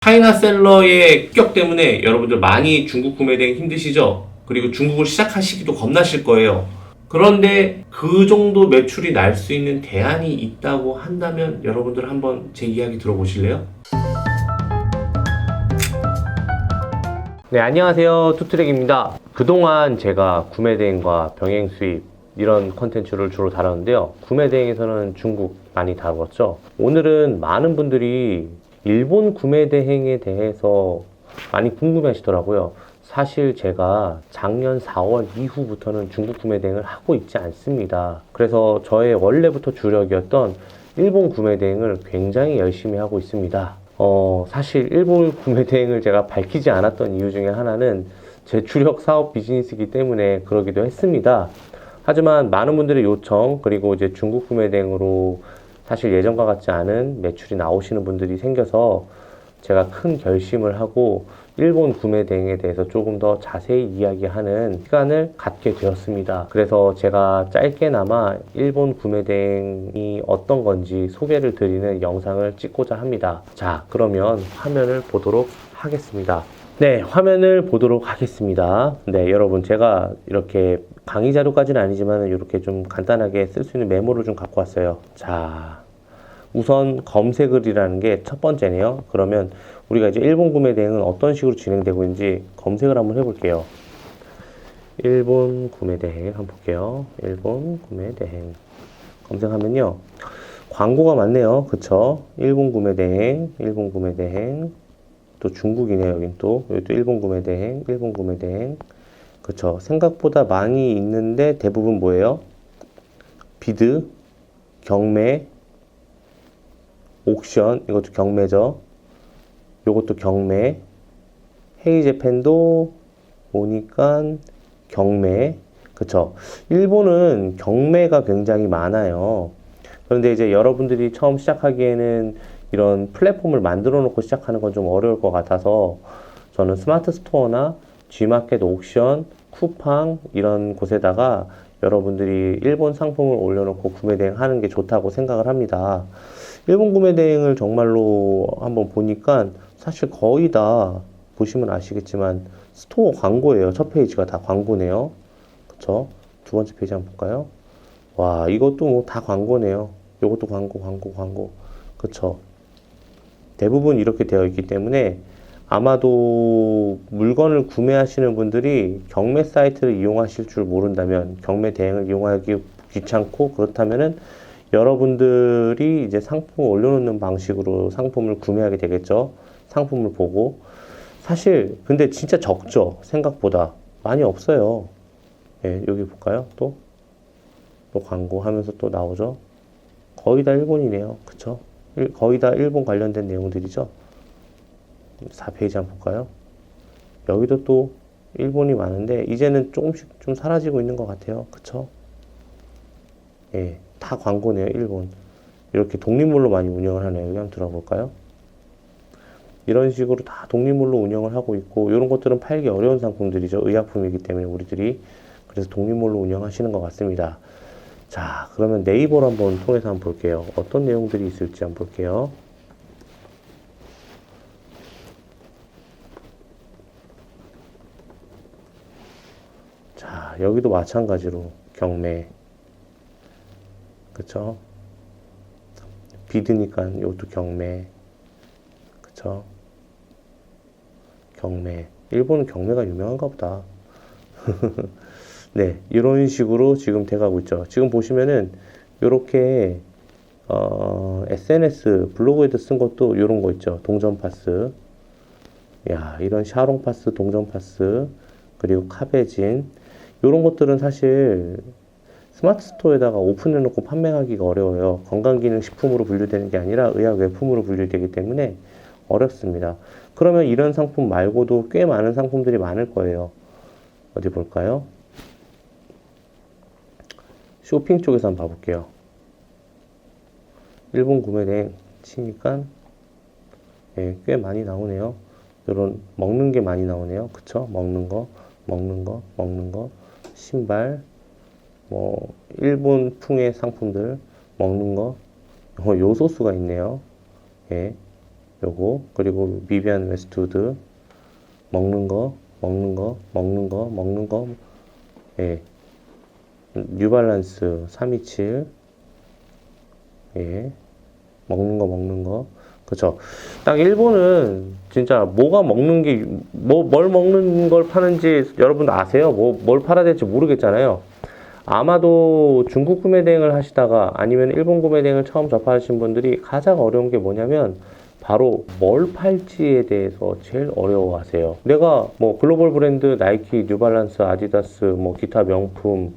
차이나 셀러의 급격 때문에 여러분들 많이 중국 구매 대행 힘드시죠? 그리고 중국을 시작하시기도 겁나실 거예요. 그런데 그 정도 매출이 날 수 있는 대안이 있다고 한다면 여러분들 한번 제 이야기 들어보실래요? 네, 안녕하세요. 투트랙입니다. 그동안 제가 구매 대행과 병행 수입 이런 컨텐츠를 주로 다뤘는데요. 구매 대행에서는 중국 많이 다뤘죠. 오늘은 많은 분들이 일본 구매 대행에 대해서 많이 궁금해 하시더라고요. 사실 제가 작년 4월 이후부터는 중국 구매 대행을 하고 있지 않습니다. 그래서 저의 원래부터 주력이었던 일본 구매 대행을 굉장히 열심히 하고 있습니다. 사실 일본 구매 대행을 제가 밝히지 않았던 이유 중에 하나는 제 주력 사업 비즈니스이기 때문에 그러기도 했습니다. 하지만 많은 분들의 요청, 그리고 이제 중국 구매 대행으로 사실 예전과 같지 않은 매출이 나오시는 분들이 생겨서 제가 큰 결심을 하고 일본 구매 대행에 대해서 조금 더 자세히 이야기하는 시간을 갖게 되었습니다. 그래서 제가 짧게나마 일본 구매 대행이 어떤 건지 소개를 드리는 영상을 찍고자 합니다. 자, 그러면 화면을 보도록 하겠습니다. 네, 화면을 보도록 하겠습니다. 네, 여러분, 제가 이렇게 강의 자료까지는 아니지만 이렇게 좀 간단하게 쓸 수 있는 메모를 좀 갖고 왔어요. 자, 우선 검색을이라는 게 첫 번째네요. 그러면 우리가 이제 일본 구매 대행은 어떤 식으로 진행되고 있는지 검색을 한번 해볼게요. 일본 구매 대행 한번 볼게요. 일본 구매 대행 검색하면요, 광고가 많네요. 그쵸? 일본 구매 대행, 일본 구매 대행, 또 중국이네요. 여긴 또 일본 구매 대행, 일본 구매 대행. 그쵸? 생각보다 많이 있는데 대부분 뭐예요? 비드, 경매, 옥션, 이것도 경매죠. 요것도 경매. 헤이제펜도 보니까 경매. 그쵸? 일본은 경매가 굉장히 많아요. 그런데 이제 여러분들이 처음 시작하기에는 이런 플랫폼을 만들어 놓고 시작하는 건 좀 어려울 것 같아서 저는 스마트 스토어나 G마켓 옥션, 쿠팡 이런 곳에다가 여러분들이 일본 상품을 올려놓고 구매 대행하는 게 좋다고 생각을 합니다. 일본 구매 대행을 정말로 한번 보니까 사실 거의 다 보시면 아시겠지만 스토어 광고예요. 첫 페이지가 다 광고네요. 그쵸? 두 번째 페이지 한번 볼까요? 와, 이것도 뭐 다 광고네요. 이것도 광고, 광고, 광고. 그쵸? 대부분 이렇게 되어 있기 때문에 아마도 물건을 구매하시는 분들이 경매 사이트를 이용하실 줄 모른다면, 경매 대행을 이용하기 귀찮고 그렇다면은 여러분들이 이제 상품을 올려놓는 방식으로 상품을 구매하게 되겠죠. 상품을 보고. 사실 근데 진짜 적죠. 생각보다 많이 없어요. 예, 여기 볼까요? 또 광고 하면서 또 나오죠. 거의 다 일본이네요. 그쵸? 거의 다 일본 관련된 내용들이죠. 4페이지 한번 볼까요? 여기도 또 일본이 많은데 이제는 조금씩 좀 사라지고 있는 것 같아요. 그쵸? 예, 다 광고네요. 일본. 이렇게 독립몰로 많이 운영을 하네요. 여기 한번 들어볼까요? 이런 식으로 다 독립몰로 운영을 하고 있고, 이런 것들은 팔기 어려운 상품들이죠. 의약품이기 때문에 우리들이. 그래서 독립몰로 운영하시는 것 같습니다. 자, 그러면 네이버로 한번 통해서 한번 볼게요. 어떤 내용들이 있을지 한번 볼게요. 자, 여기도 마찬가지로 경매. 그쵸? 비드니까 이것도 경매. 그쵸? 경매. 일본은 경매가 유명한가 보다. 네, 이런 식으로 지금 돼가고 있죠. 지금 보시면은 요렇게 SNS 블로그에도 쓴 것도 요런 거 있죠. 동전 파스. 야, 이런 샤롱 파스, 동전 파스, 그리고 카베진. 요런 것들은 사실 스마트 스토어에다가 오픈해놓고 판매하기가 어려워요. 건강기능식품으로 분류되는 게 아니라 의약외품으로 분류되기 때문에 어렵습니다. 그러면 이런 상품 말고도 꽤 많은 상품들이 많을 거예요. 어디 볼까요? 쇼핑 쪽에서 한번 봐볼게요. 일본 구매 대행 치니까 예, 꽤 많이 나오네요. 이런 먹는 게 많이 나오네요. 그쵸? 먹는 거, 먹는 거, 먹는 거, 신발, 뭐 일본풍의 상품들, 먹는 거, 요소수가 있네요. 예. 요거. 그리고 비비안 웨스트우드 먹는 거, 먹는 거, 먹는 거, 먹는 거. 예. 뉴발란스 327. 예. 먹는 거, 먹는 거. 그쵸. 딱 일본은 진짜 뭐가 먹는 게, 뭘 먹는 걸 파는지 여러분 아세요? 뭘 팔아야 될지 모르겠잖아요. 아마도 중국 구매 대행을 하시다가 아니면 일본 구매 대행을 처음 접하신 분들이 가장 어려운 게 뭐냐면 바로 뭘 팔지에 대해서 제일 어려워하세요. 내가 뭐 글로벌 브랜드 나이키, 뉴발란스, 아디다스, 뭐 기타 명품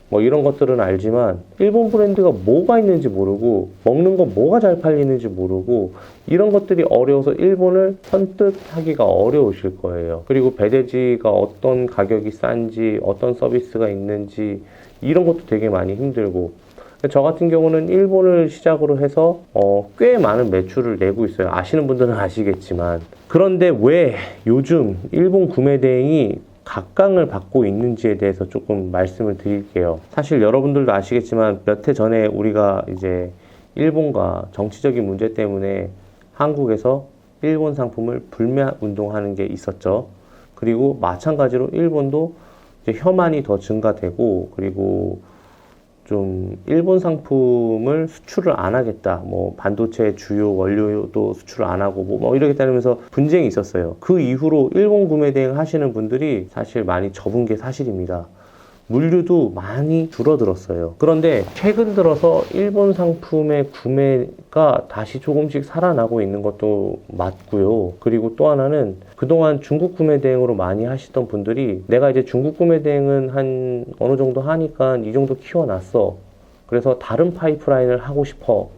뭐 이런 것들은 알지만 일본 브랜드가 뭐가 있는지 모르고 먹는 거 뭐가 잘 팔리는지 모르고 이런 것들이 어려워서 일본을 선뜻 하기가 어려우실 거예요. 그리고 배대지가 어떤 가격이 싼지 어떤 서비스가 있는지 이런 것도 되게 많이 힘들고 저 같은 경우는 일본을 시작으로 해서 꽤 많은 매출을 내고 있어요. 아시는 분들은 아시겠지만 그런데 왜 요즘 일본 구매 대행이 각광을 받고 있는지에 대해서 조금 말씀을 드릴게요. 사실 여러분들도 아시겠지만 몇 해 전에 우리가 이제 일본과 정치적인 문제 때문에 한국에서 일본 상품을 불매 운동하는 게 있었죠. 그리고 마찬가지로 일본도 이제 혐한이 더 증가되고 그리고 좀 일본 상품을 수출을 안 하겠다. 뭐 반도체 주요 원료도 수출을 안 하고 뭐 이러겠다면서 분쟁이 있었어요. 그 이후로 일본 구매 대행 하시는 분들이 사실 많이 접은 게 사실입니다. 물류도 많이 줄어들었어요. 그런데 최근 들어서 일본 상품의 구매가 다시 조금씩 살아나고 있는 것도 맞고요. 그리고 또 하나는 그동안 중국 구매 대행으로 많이 하시던 분들이 내가 이제 중국 구매 대행은 한 어느 정도 하니까 이 정도 키워놨어. 그래서 다른 파이프라인을 하고 싶어.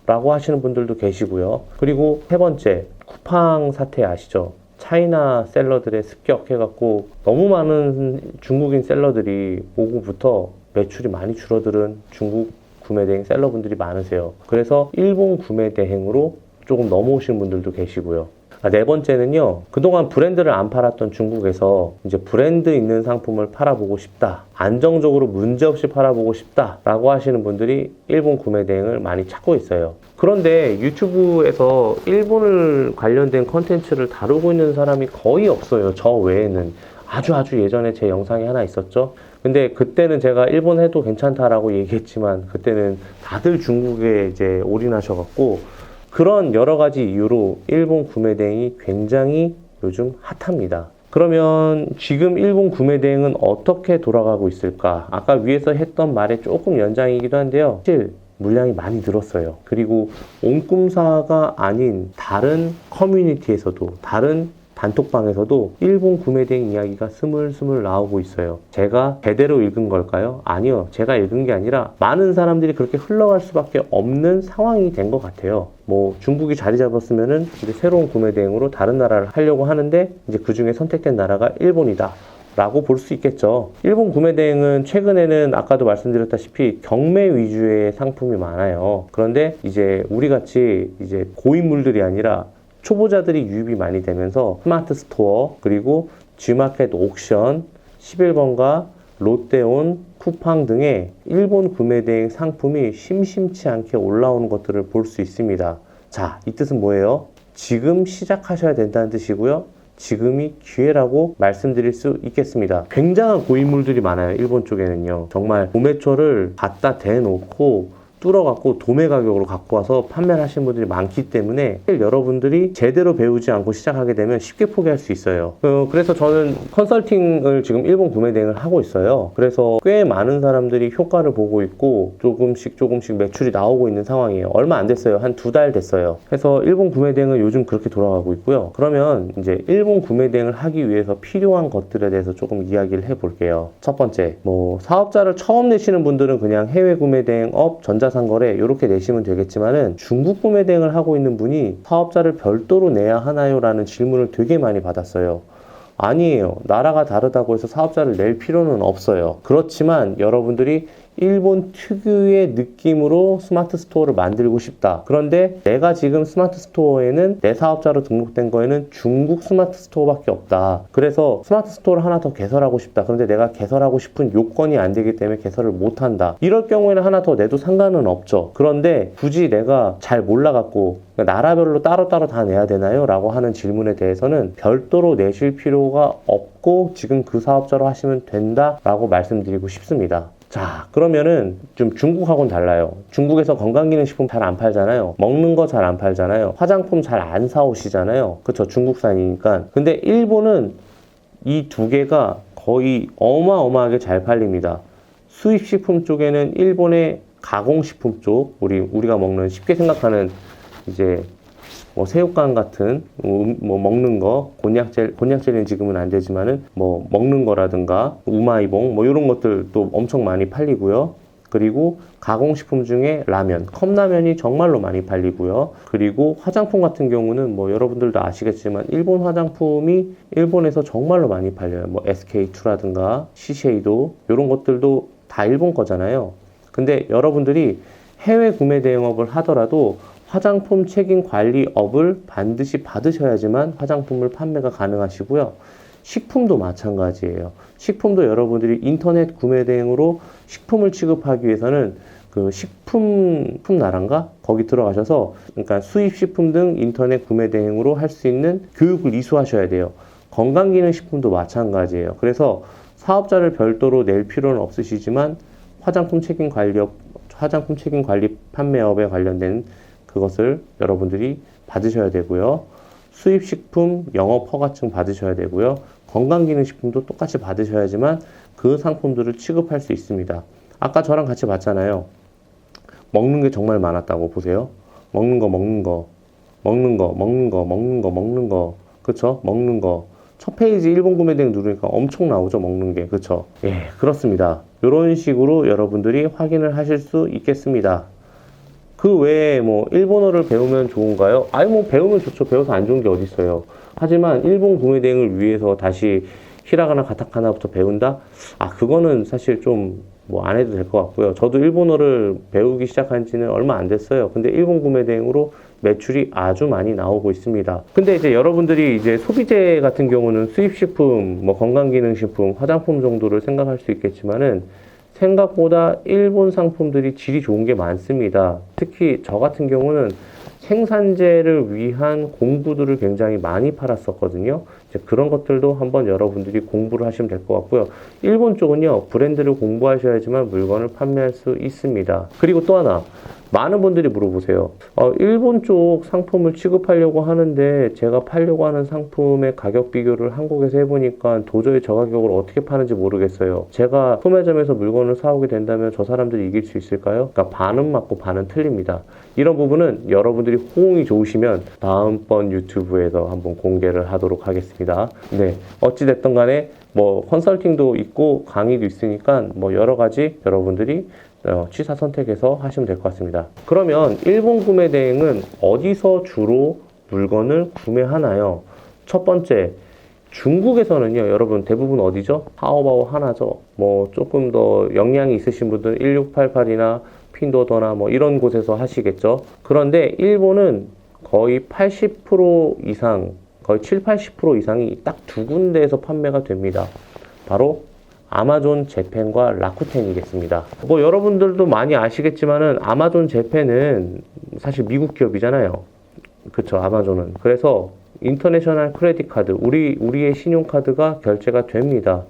라고 하시는 분들도 계시고요. 그리고 세 번째, 쿠팡 사태 아시죠? 차이나 셀러들의 습격해갖고 너무 많은 중국인 셀러들이 오고부터 매출이 많이 줄어드는 중국 구매대행 셀러분들이 많으세요. 그래서 일본 구매대행으로 조금 넘어오시는 분들도 계시고요. 네 번째는요, 그동안 브랜드를 안 팔았던 중국에서 이제 브랜드 있는 상품을 팔아보고 싶다, 안정적으로 문제없이 팔아보고 싶다 라고 하시는 분들이 일본 구매 대행을 많이 찾고 있어요. 그런데 유튜브에서 일본을 관련된 컨텐츠를 다루고 있는 사람이 거의 없어요. 저 외에는. 아주 예전에 제 영상이 하나 있었죠. 근데 그때는 제가 일본 해도 괜찮다라고 얘기했지만 그때는 다들 중국에 이제 올인하셔갖고 그런 여러 가지 이유로 일본 구매 대행이 굉장히 요즘 핫합니다. 그러면 지금 일본 구매 대행은 어떻게 돌아가고 있을까? 아까 위에서 했던 말의 조금 연장이기도 한데요. 사실 물량이 많이 늘었어요. 그리고 옹꿈사가 아닌 다른 커뮤니티에서도 다른 단톡방에서도 일본 구매 대행 이야기가 스물스물 나오고 있어요. 제가 제대로 읽은 걸까요? 아니요. 제가 읽은 게 아니라 많은 사람들이 그렇게 흘러갈 수밖에 없는 상황이 된 것 같아요. 뭐 중국이 자리 잡았으면은 이제 새로운 구매 대행으로 다른 나라를 하려고 하는데 이제 그 중에 선택된 나라가 일본이다. 라고 볼 수 있겠죠. 일본 구매 대행은 최근에는 아까도 말씀드렸다시피 경매 위주의 상품이 많아요. 그런데 이제 우리 같이 이제 고인물들이 아니라 초보자들이 유입이 많이 되면서 스마트 스토어 그리고 G마켓 옥션 11번가 롯데온 쿠팡 등의 일본 구매 대행 상품이 심심치 않게 올라오는 것들을 볼 수 있습니다. 자, 이 뜻은 뭐예요? 지금 시작하셔야 된다는 뜻이고요. 지금이 기회라고 말씀드릴 수 있겠습니다. 굉장한 고인물들이 많아요. 일본 쪽에는요. 정말 도매처를 갖다 대놓고 뚫어갖고 도매 가격으로 갖고 와서 판매를 하시는 분들이 많기 때문에 여러분들이 제대로 배우지 않고 시작하게 되면 쉽게 포기할 수 있어요. 그래서 저는 컨설팅을 지금 일본 구매 대행을 하고 있어요. 그래서 꽤 많은 사람들이 효과를 보고 있고 조금씩 매출이 나오고 있는 상황이에요. 얼마 안 됐어요. 한 2달 됐어요. 그래서 일본 구매 대행은 요즘 그렇게 돌아가고 있고요. 그러면 이제 일본 구매 대행을 하기 위해서 필요한 것들에 대해서 조금 이야기를 해볼게요. 첫 번째, 사업자를 처음 내시는 분들은 그냥 해외 구매 대행업, 전자상거래 이렇게 내시면 되겠지만은 중국 구매 대행을 하고 있는 분이 사업자를 별도로 내야 하나요? 라는 질문을 되게 많이 받았어요. 아니에요. 나라가 다르다고 해서 사업자를 낼 필요는 없어요. 그렇지만 여러분들이 일본 특유의 느낌으로 스마트 스토어를 만들고 싶다. 그런데 내가 지금 스마트 스토어에는 내 사업자로 등록된 거에는 중국 스마트 스토어밖에 없다. 그래서 스마트 스토어를 하나 더 개설하고 싶다. 그런데 내가 개설하고 싶은 요건이 안 되기 때문에 개설을 못 한다. 이럴 경우에는 하나 더 내도 상관은 없죠. 그런데 굳이 내가 잘 몰라갖고 나라별로 따로따로 다 내야 되나요? 라고 하는 질문에 대해서는 별도로 내실 필요가 없고 지금 그 사업자로 하시면 된다라고 말씀드리고 싶습니다. 자, 그러면은 좀 중국하고는 달라요. 중국에서 건강기능식품 잘 안 팔잖아요. 먹는 거 잘 안 팔잖아요. 화장품 잘 안 사오시잖아요. 그쵸? 중국산이니까. 근데 일본은 이 두 개가 거의 어마어마하게 잘 팔립니다. 수입식품 쪽에는 일본의 가공식품 쪽, 우리가 먹는 쉽게 생각하는 이제 뭐 새우깡 같은 뭐 먹는 거, 곤약젤리는 지금은 안 되지만은 뭐 먹는 거라든가 우마이봉 뭐 이런 것들도 엄청 많이 팔리고요. 그리고 가공식품 중에 라면, 컵라면이 정말로 많이 팔리고요. 그리고 화장품 같은 경우는 뭐 여러분들도 아시겠지만 일본 화장품이 일본에서 정말로 많이 팔려요. 뭐 SK2라든가 시쉐이도 이런 것들도 다 일본 거잖아요. 근데 여러분들이 해외 구매 대행업을 하더라도 화장품 책임 관리업을 반드시 받으셔야지만 화장품을 판매가 가능하시고요. 식품도 마찬가지예요. 식품도 여러분들이 인터넷 구매 대행으로 식품을 취급하기 위해서는 그 식품 나라인가? 거기 들어가셔서 그러니까 수입 식품 등 인터넷 구매 대행으로 할 수 있는 교육을 이수하셔야 돼요. 건강기능식품도 마찬가지예요. 그래서 사업자를 별도로 낼 필요는 없으시지만 화장품 책임 관리 판매업에 관련된 그것을 여러분들이 받으셔야 되고요. 수입식품 영업 허가증 받으셔야 되고요. 건강기능식품도 똑같이 받으셔야지만 그 상품들을 취급할 수 있습니다. 아까 저랑 같이 봤잖아요. 먹는 게 정말 많았다고 보세요. 먹는 거. 그쵸? 먹는 거. 첫 페이지 일본 구매 대행 누르니까 엄청 나오죠, 먹는 게. 그쵸? 예, 그렇습니다. 이런 식으로 여러분들이 확인을 하실 수 있겠습니다. 그 외에 뭐 일본어를 배우면 좋은가요? 아니 뭐 배우면 좋죠. 배워서 안 좋은 게 어디 있어요. 하지만 일본 구매 대행을 위해서 다시 히라가나 가타카나부터 배운다? 아 그거는 사실 좀 뭐 안 해도 될 것 같고요. 저도 일본어를 배우기 시작한 지는 얼마 안 됐어요. 근데 일본 구매 대행으로 매출이 아주 많이 나오고 있습니다. 근데 이제 여러분들이 이제 소비재 같은 경우는 수입식품, 뭐 건강기능식품, 화장품 정도를 생각할 수 있겠지만은 생각보다 일본 상품들이 질이 좋은 게 많습니다. 특히 저 같은 경우는 생산재를 위한 공구들을 굉장히 많이 팔았었거든요. 이제 그런 것들도 한번 여러분들이 공부를 하시면 될 것 같고요. 일본 쪽은요, 브랜드를 공부하셔야지만 물건을 판매할 수 있습니다. 그리고 또 하나, 많은 분들이 물어보세요. 일본 쪽 상품을 취급하려고 하는데 제가 팔려고 하는 상품의 가격 비교를 한국에서 해보니까 도저히 저 가격을 어떻게 파는지 모르겠어요. 제가 소매점에서 물건을 사오게 된다면 저 사람들이 이길 수 있을까요? 그러니까 반은 맞고 반은 틀립니다. 이런 부분은 여러분들이 호응이 좋으시면 다음번 유튜브에서 한번 공개를 하도록 하겠습니다. 네, 어찌됐든 간에 뭐 컨설팅도 있고 강의도 있으니까 뭐 여러 가지 여러분들이 취사 선택해서 하시면 될 것 같습니다. 그러면 일본 구매 대행은 어디서 주로 물건을 구매하나요? 첫 번째, 중국에서는요, 여러분 대부분 어디죠? 타오바오 하나죠. 뭐 조금 더 역량이 있으신 분들은 1688이나 핀도더나 뭐 이런 곳에서 하시겠죠. 그런데 일본은 거의 80% 이상, 거의 7, 80% 이상이 딱 두 군데에서 판매가 됩니다. 바로 아마존 재팬과 라쿠텐이겠습니다. 뭐 여러분들도 많이 아시겠지만은 아마존 재팬은 사실 미국 기업이잖아요. 그쵸, 아마존은. 그래서 인터내셔널 크레딧 카드, 우리의 신용카드가 결제가 됩니다.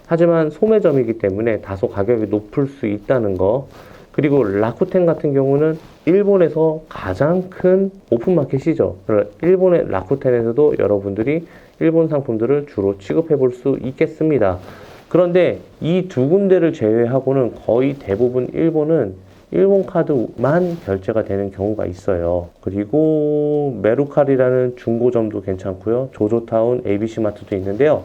하지만 소매점이기 때문에 다소 가격이 높을 수 있다는 거. 그리고 라쿠텐 같은 경우는 일본에서 가장 큰 오픈마켓이죠. 일본의 라쿠텐에서도 여러분들이 일본 상품들을 주로 취급해 볼 수 있겠습니다. 그런데 이 두 군데를 제외하고는 거의 대부분 일본은 일본 카드만 결제가 되는 경우가 있어요. 그리고 메루카리라는 중고점도 괜찮고요. 조조타운, ABC마트도 있는데요.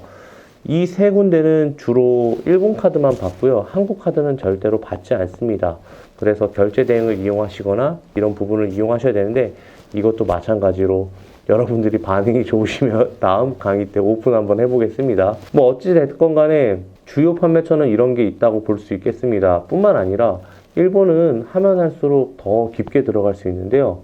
이 세 군데는 주로 일본 카드만 받고요. 한국 카드는 절대로 받지 않습니다. 그래서 결제 대행을 이용하시거나 이런 부분을 이용하셔야 되는데 이것도 마찬가지로 여러분들이 반응이 좋으시면 다음 강의 때 오픈 한번 해보겠습니다. 뭐 어찌됐건 간에 주요 판매처는 이런 게 있다고 볼 수 있겠습니다. 뿐만 아니라 일본은 하면 할수록 더 깊게 들어갈 수 있는데요.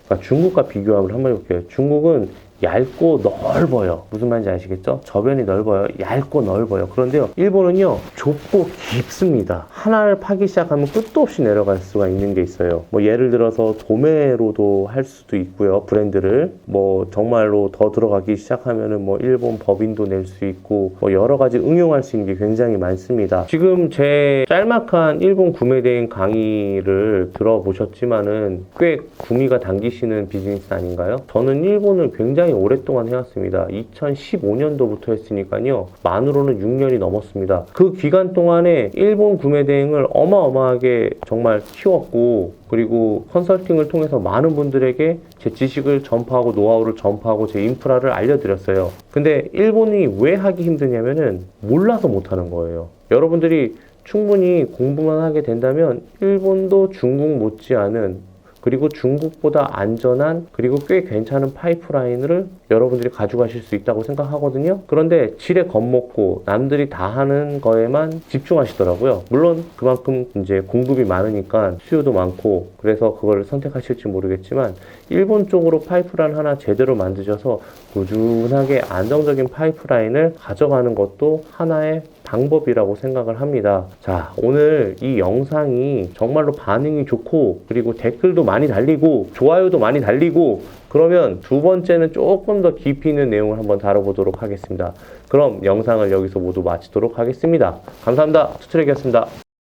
그러니까 중국과 비교함을 한번 해볼게요. 중국은 얇고 넓어요. 무슨 말인지 아시겠죠? 저변이 넓어요. 얇고 넓어요. 그런데요, 일본은요, 좁고 깊습니다. 하나를 파기 시작하면 끝도 없이 내려갈 수가 있는 게 있어요. 뭐 예를 들어서 도매로도 할 수도 있고요. 브랜드를 뭐 정말로 더 들어가기 시작하면은 뭐 일본 법인도 낼 수 있고 뭐 여러 가지 응용할 수 있는 게 굉장히 많습니다. 지금 제 짤막한 일본 구매 대행 강의를 들어보셨지만은 꽤 구미가 당기시는 비즈니스 아닌가요? 저는 일본을 굉장히 오랫동안 해왔습니다. 2015년도부터 했으니까요. 만으로는 6년이 넘었습니다. 그 기간 동안에 일본 구매 대행을 어마어마하게 정말 키웠고, 그리고 컨설팅을 통해서 많은 분들에게 제 지식을 전파하고 노하우를 전파하고 제 인프라를 알려드렸어요. 근데 일본이 왜 하기 힘드냐면은 몰라서 못하는 거예요. 여러분들이 충분히 공부만 하게 된다면 일본도 중국 못지않은, 그리고 중국보다 안전한, 그리고 꽤 괜찮은 파이프라인을 여러분들이 가져가실 수 있다고 생각하거든요. 그런데 지레 겁먹고 남들이 다 하는 거에만 집중하시더라고요. 물론 그만큼 이제 공급이 많으니까 수요도 많고 그래서 그걸 선택하실지 모르겠지만, 일본 쪽으로 파이프라인 하나 제대로 만드셔서 꾸준하게 안정적인 파이프라인을 가져가는 것도 하나의 방법이라고 생각을 합니다. 자, 오늘 이 영상이 정말로 반응이 좋고, 그리고 댓글도 많이 달리고 좋아요도 많이 달리고, 그러면 두 번째는 조금 더 깊이 있는 내용을 한번 다뤄보도록 하겠습니다. 그럼 영상을 여기서 모두 마치도록 하겠습니다. 감사합니다. 투트랙이었습니다.